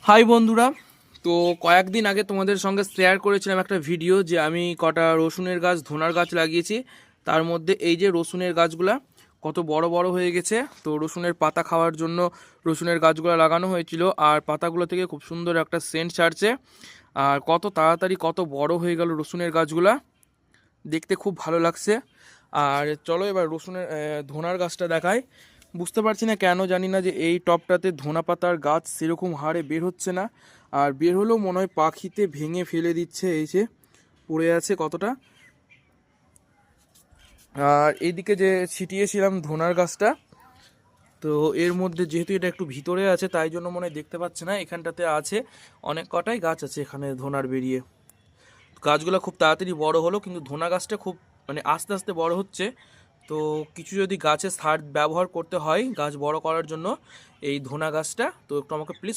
High বন্ধুরা। তো কয়েকদিন আগে তোমাদের সঙ্গে শেয়ার করেছিলাম একটা ভিডিও যে আমি কটা রসুনের গাছ ধনার গাছ লাগিয়েছি। তার মধ্যে এই যে রসুনের গাছগুলা কত বড় বড় হয়ে গেছে। তো রসুনের পাতা খাওয়ার জন্য রসুনের গাছগুলো লাগানো হয়েছিল, আর পাতাগুলো থেকে খুব সুন্দর একটা সেন্ট ছাড়ছে। আর কত তাড়াতাড়ি কত বড় হয়ে গেল রসুনের গাছগুলা, দেখতে খুব ভালো লাগছে। আর চলো এবার রসুনের ধনার গাছটা দেখাই। বুঝতে পারছি না কেন জানি না যে এই টবটাতে ধনা পাতার গাছ সেরকম হারে বের হচ্ছে না। আর বের হলেও মনে হয় পাখিতে ভেঙে ফেলে দিচ্ছে, এই যে পড়ে আছে কতটা। আর এইদিকে যে ছিটিয়েছিলাম ধনার গাছটা, তো এর মধ্যে যেহেতু এটা একটু ভিতরে আছে তাই জন্য মনে হয় দেখতে পাচ্ছে না। এখানটাতে আছে অনেক কটাই গাছ আছে এখানে ধনার বেরিয়ে। গাছগুলো খুব তাড়াতাড়ি বড় হলো, কিন্তু ধনা গাছটা খুব মানে আস্তে আস্তে বড় হচ্ছে। তো কিছু যদি গাছে সার ব্যবহার করতে হয় গাছ বড় করার জন্য এই ধনা গাছটা, তো একটু আমাকে প্লিজ